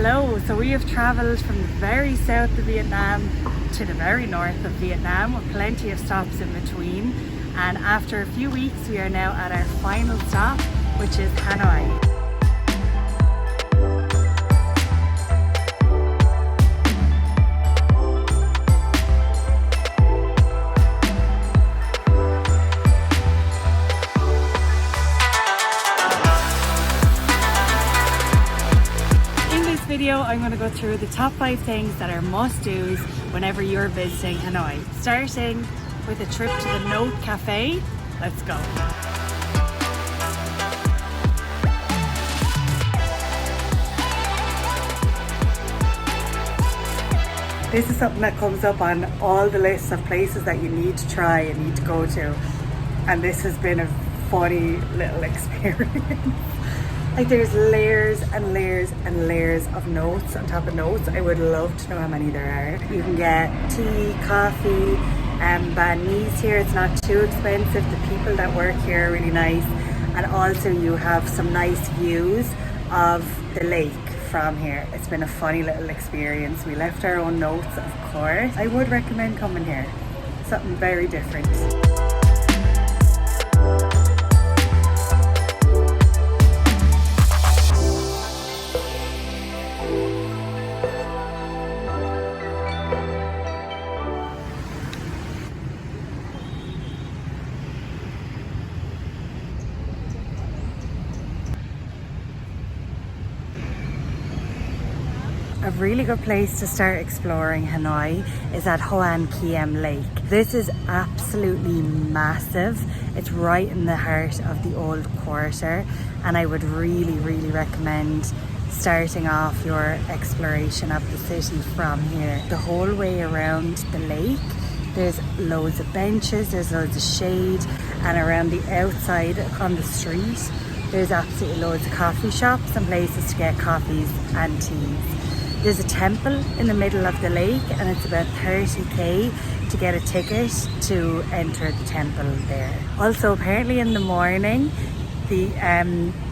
Hello, so we have travelled from the very south of Vietnam to the very north of Vietnam with plenty of stops in between, and after a few weeks we are now at our final stop, which is Hanoi. Video, I'm going to go through the top 5 things that are must-dos whenever you're visiting Hanoi. Starting with a trip to the Note Cafe. Let's go. This is something that comes up on all the lists of places that you need to try and need to go to. And this has been a funny little experience. Like, there's layers and layers and layers of notes on top of notes. I would love to know how many there are. You can get tea, coffee, banh mi's here. It's not too expensive. The people that work here are really nice. And also you have some nice views of the lake from here. It's been a funny little experience. We left our own notes, of course. I would recommend coming here. Something very different. A really good place to start exploring Hanoi is at Hoan Kiem Lake. This is absolutely massive. It's right in the heart of the old quarter, and I would really recommend starting off your exploration of the city from here. The whole way around the lake, there's loads of benches, there's loads of shade, and around the outside on the street, there's absolutely loads of coffee shops and places to get coffees and teas. There's a temple in the middle of the lake, and it's about 30k to get a ticket to enter the temple there. Also, apparently in the morning, the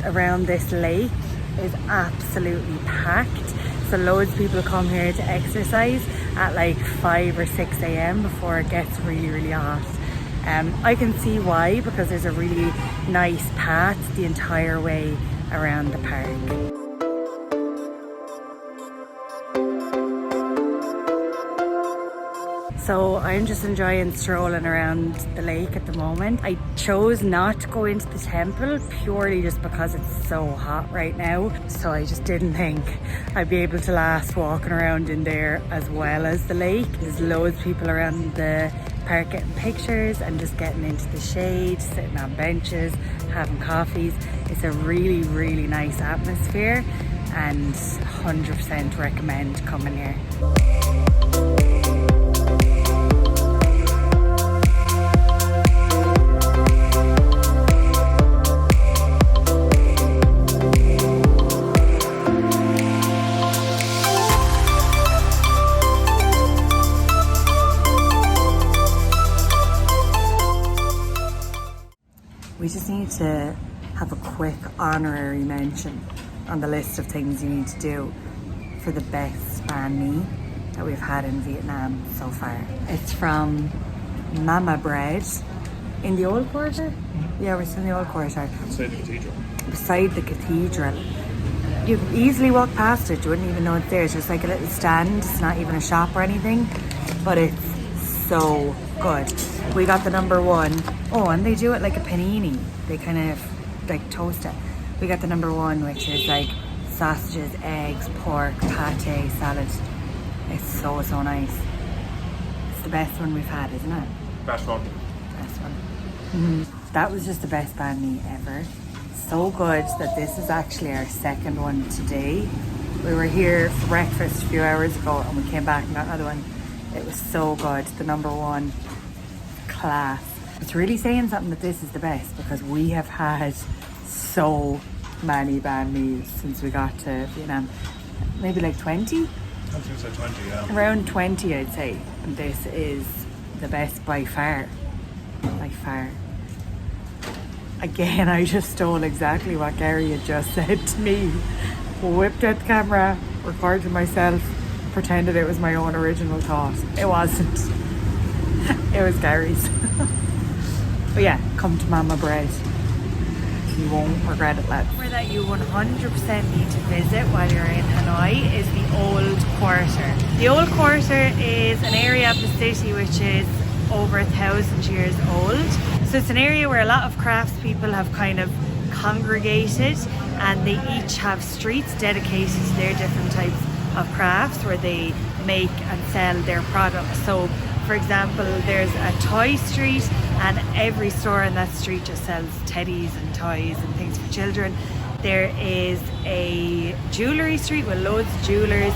around this lake is absolutely packed. So loads of people come here to exercise at like 5 or 6 a.m. before it gets really hot. I can see why, because there's a really nice path the entire way around the park. So I'm just enjoying strolling around the lake at the moment. I chose not to go into the temple purely just because it's so hot right now. So I just didn't think I'd be able to last walking around in there as well as the lake. There's loads of people around the park getting pictures and just getting into the shade, sitting on benches, having coffees. It's a really nice atmosphere, and 100% recommend coming here. We just need to have a quick honorary mention on the list of things you need to do for the best banh mi that we've had in Vietnam so far. It's from Mama Bread in the old quarter? Yeah, we're still in the old quarter. Beside the cathedral. Beside the cathedral. You can easily walk past it, you wouldn't even know it's there. It's just like a little stand, it's not even a shop or anything, but it's so good. We got the #1. Oh, and they do it like a panini. They kind of like toast it. We got the #1, which is like sausages, eggs, pork, pate, salad. It's so nice. It's the best one we've had, isn't it? Best one. Best one. That was just the best banh mi ever. So good that this is actually our second one today. We were here for breakfast a few hours ago and we came back and got another one. It was so good. The #1. Class. It's really saying something that this is the best, because we have had so many banh mi since we got to Vietnam. Maybe like 20? I was going to say 20, yeah. Around 20, I'd say. And this is the best by far. By far. Again, I just stole exactly what Gary had just said to me. whipped out the camera, recorded myself, pretended it was my own original thought. It wasn't. It was Gary's. But yeah, come to Mama Bread. You won't regret it, lads. Where that you 100% need to visit while you're in Hanoi is the Old Quarter. The Old Quarter is an area of the city which is over 1,000 years old. So it's an area where a lot of craftspeople have kind of congregated, and they each have streets dedicated to their different types of crafts where they make and sell their products. So for example, there's a toy street, and every store in that street just sells teddies and toys and things for children. There is a jewellery street with loads of jewellers,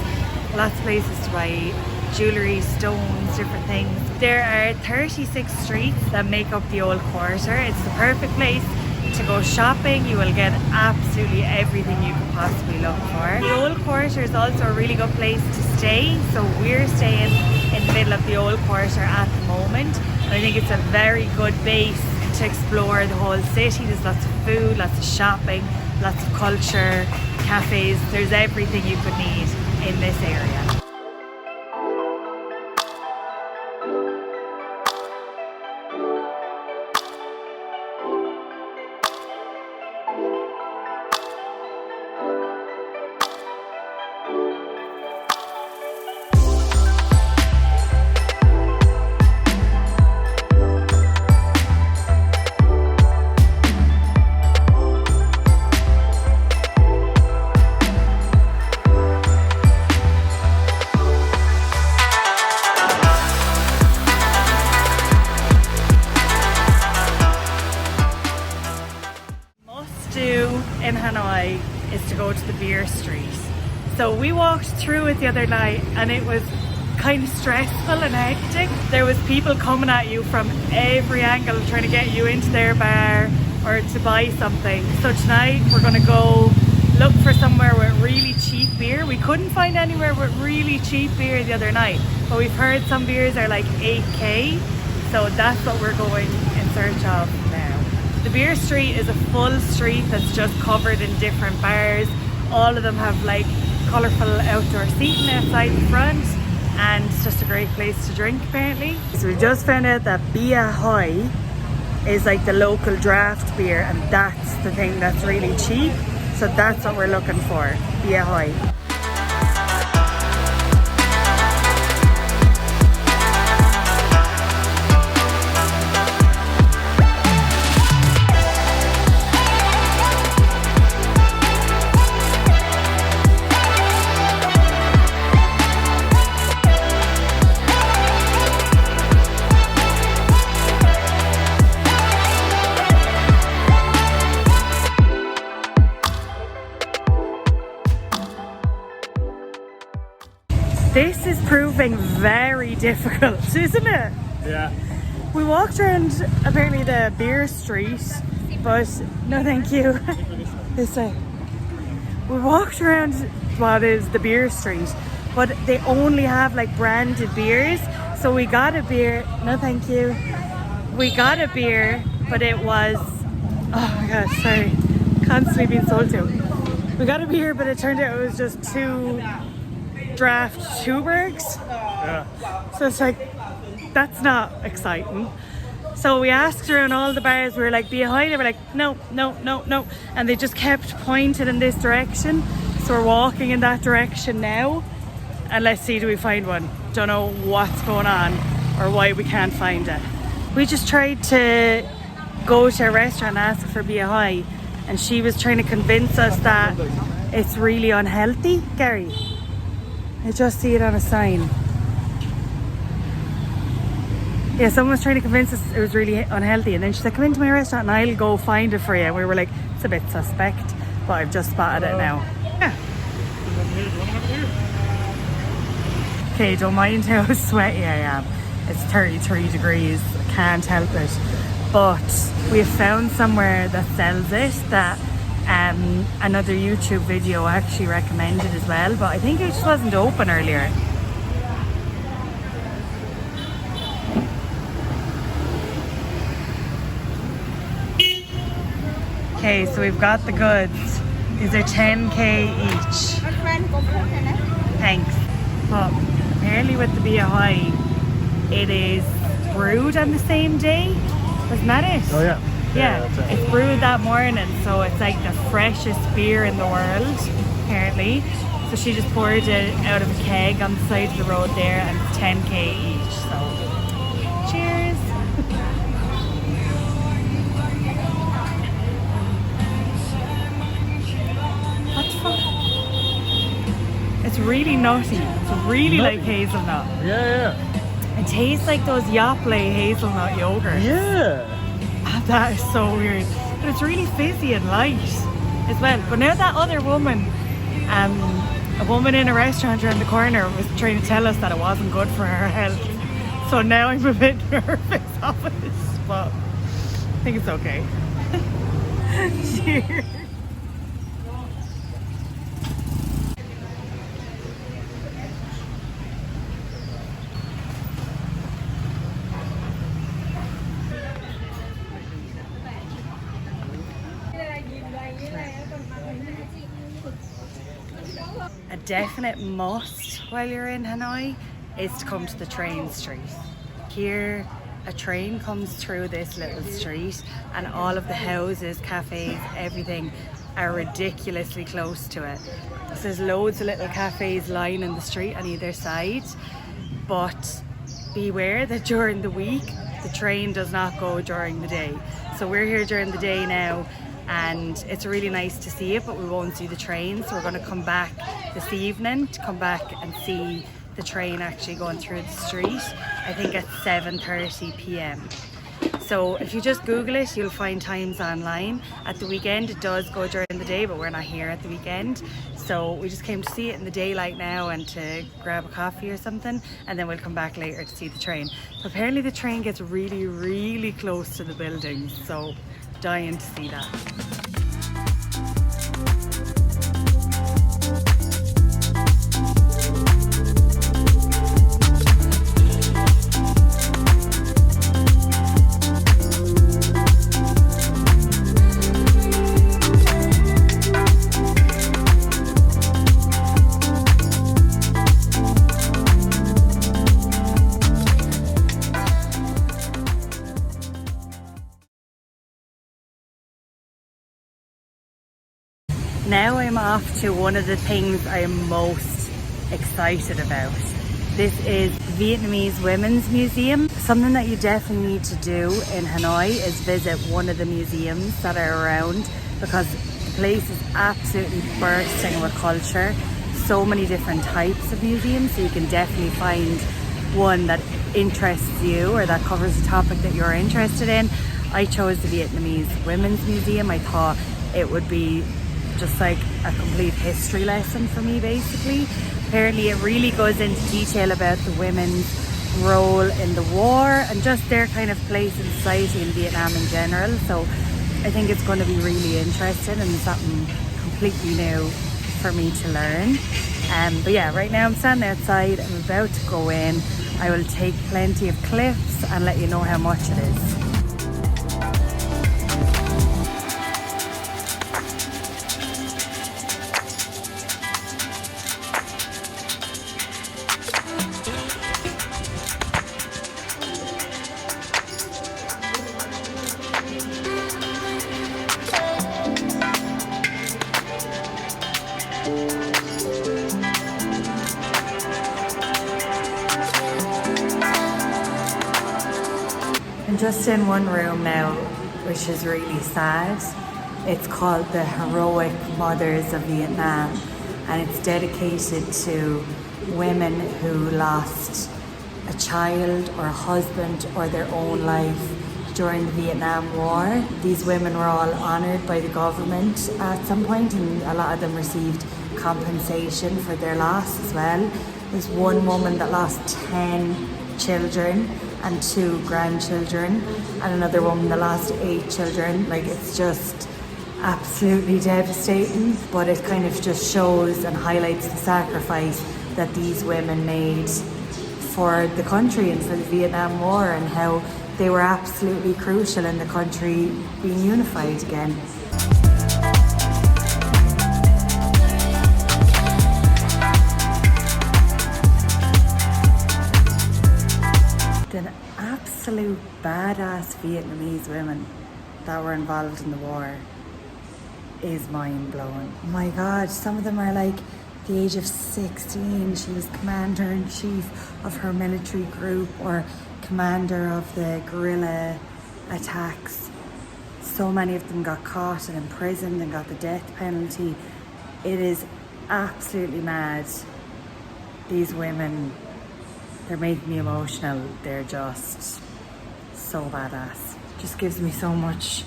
lots of places to buy jewellery, stones, different things. There are 36 streets that make up the Old Quarter. It's the perfect place to go shopping. You will get absolutely everything you could possibly look for. The Old Quarter is also a really good place to stay. So we're staying in the middle of the Old Quarter at the moment. And I think it's a very good base to explore the whole city. There's lots of food, lots of shopping, lots of culture, cafes. There's everything you could need in this area. In Hanoi is to go to the beer street. So we walked through it the other night and it was kind of stressful and hectic. There was people coming at you from every angle trying to get you into their bar or to buy something. So tonight we're going to go look for somewhere with really cheap beer. We couldn't find anywhere with really cheap beer the other night, but we've heard some beers are like 8k, so that's what we're going in search of now. The beer street is a full street that's just covered in different bars. All of them have like colourful outdoor seating outside the front, and it's just a great place to drink apparently. So we just found out that Bia Hoi is like the local draft beer, and that's the thing that's really cheap. So that's what we're looking for, Bia Hoi. This is proving very difficult, isn't it? Yeah. We walked around apparently the beer street, but no thank you. This way. We walked around what is the beer street, but they only have like branded beers. So we got a beer, no thank you. We got a beer, but it was, oh my gosh, sorry, constantly being sold to. We got a beer, but it turned out it was just two draft Tuborgs. Yeah. So it's like, that's not exciting. So we asked around all the bars, we were like, Bia Hoi? They were like, no, no, no, no. And they just kept pointing in this direction. So we're walking in that direction now. And let's see, do we find one? Don't know what's going on or why we can't find it. We just tried to go to a restaurant and ask for Bia Hoi, and she was trying to convince us that it's really unhealthy. Gary, I just see it on a sign. Yeah, someone was trying to convince us it was really unhealthy, and then she said, come into my restaurant and I'll go find it for you. And we were like, it's a bit suspect, but I've just spotted it now. Yeah. Okay, don't mind how sweaty I am. It's 33 degrees, I can't help it. But we have found somewhere that sells it that another YouTube video actually recommended as well, but I think it just wasn't open earlier. Okay, so we've got the goods. These are 10k each. Thanks. But apparently with the Bia Hoi, it is brewed on the same day. Wasn't that it? Oh yeah. Yeah, that's it. it's brewed that morning, so it's like the freshest beer in the world, apparently. So she just poured it out of a keg on the side of the road there, and it's 10k each. So, cheers! What the fuck? It's really nutty. It's really Nutty? like hazelnut. Yeah, It tastes like those Yoplait hazelnut yogurts. yeah. That is so weird. But it's really fizzy and light as well. But now that other woman, a woman in a restaurant around the corner was trying to tell us that it wasn't good for her health. So now I'm a bit nervous of it. But I think it's okay. Cheers. A definite must while you're in Hanoi is to come to the train street. Here, a train comes through this little street and all of the houses, cafes, everything are ridiculously close to it. So there's loads of little cafes lining the street on either side, but beware that during the week, the train does not go during the day. So we're here during the day now, and it's really nice to see it, but we won't see the train, so we're going to come back this evening to come back and see the train actually going through the street. I think at 7:30 p.m. So if you just Google it, you'll find times online. At the weekend it does go during the day, but we're not here at the weekend, so we just came to see it in the daylight now and to grab a coffee or something, and then we'll come back later to see the train. So apparently the train gets really close to the buildings, so dying to see that. Now I'm off to one of the things I am most excited about. This is Vietnamese Women's Museum. Something that you definitely need to do in Hanoi is visit one of the museums that are around, because the place is absolutely bursting with culture. So many different types of museums, so you can definitely find one that interests you or that covers the topic that you're interested in. I chose the Vietnamese Women's Museum. I thought it would be just like a complete history lesson for me, basically. Apparently it really goes into detail about the women's role in the war and just their kind of place in society in Vietnam in general. So I think it's going to be really interesting and something completely new for me to learn. But yeah, right now I'm standing outside, I'm about to go in. I will take plenty of clips and let you know how much it is. I'm just in one room now, which is really sad. It's called the Heroic Mothers of Vietnam, and it's dedicated to women who lost a child or a husband or their own life during the Vietnam War. These women were all honoured by the government at some point, and a lot of them received compensation for their loss as well. There's one woman that lost 10 children and 2 grandchildren, and another woman that lost 8 children. Like, it's just absolutely devastating, but it kind of just shows and highlights the sacrifice that these women made for the country and for the Vietnam War, and how they were absolutely crucial in the country being unified again. absolute badass Vietnamese women that were involved in the war is mind-blowing. Oh my God, some of them are like the age of 16. She was commander-in-chief of her military group or commander of the guerrilla attacks. So many of them got caught and imprisoned and got the death penalty. It is absolutely mad. These women, they're making me emotional. They're just so badass. Just gives me so much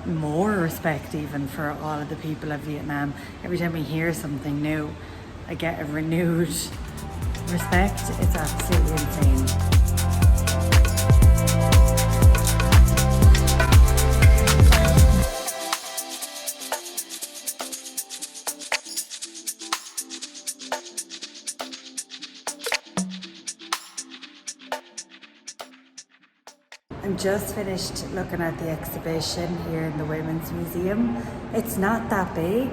more respect even for all of the people of Vietnam. Every time we hear something new, I get a renewed respect. It's absolutely insane. I'm just finished looking at the exhibition here in the Women's Museum. It's not that big.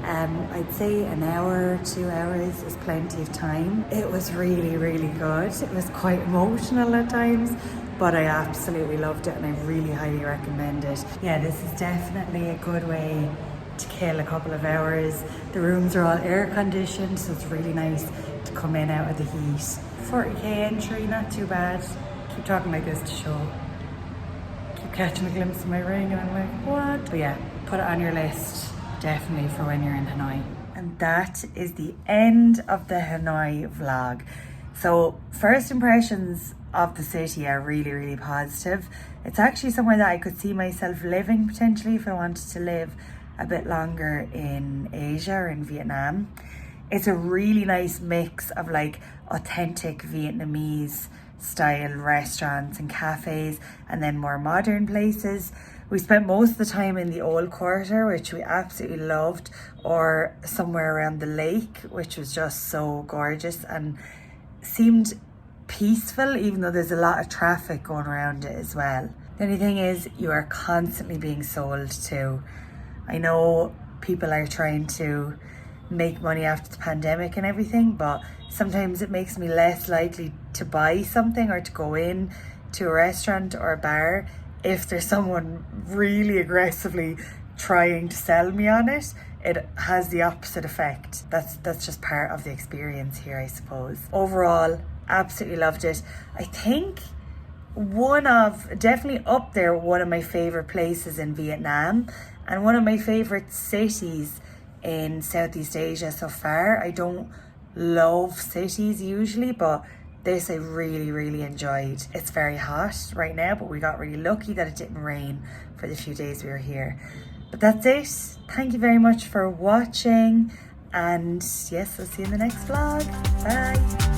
I'd say an hour, 2 hours is plenty of time. It was really, really good. It was quite emotional at times, but I absolutely loved it and I really highly recommend it. Yeah, this is definitely a good way to kill a couple of hours. The rooms are all air conditioned, so it's really nice to come in out of the heat. 40k entry, not too bad. Keep talking like this to show. Keep catching a glimpse of my ring and I'm like, what? But yeah, put it on your list, definitely, for when you're in Hanoi. And that is the end of the Hanoi vlog. So first impressions of the city are really, really positive. It's actually somewhere that I could see myself living potentially if I wanted to live a bit longer in Asia or in Vietnam. It's a really nice mix of like authentic Vietnamese style restaurants and cafes and then more modern places. We spent most of the time in the old quarter, which we absolutely loved, or somewhere around the lake, which was just so gorgeous and seemed peaceful, even though there's a lot of traffic going around it as well. The only thing is you are constantly being sold to. I know people are trying to make money after the pandemic and everything, but sometimes it makes me less likely to buy something or to go in to a restaurant or a bar if there's someone really aggressively trying to sell me on it. It has the opposite effect. That's just part of the experience here, I suppose. Overall, absolutely loved it. I think definitely up there, one of my favorite places in Vietnam and one of my favorite cities in Southeast Asia so far. I don't love cities usually, but this I really, really enjoyed. It's very hot right now, but we got really lucky that it didn't rain for the few days we were here. But that's it. Thank you very much for watching, and yes, I'll see you in the next vlog. Bye.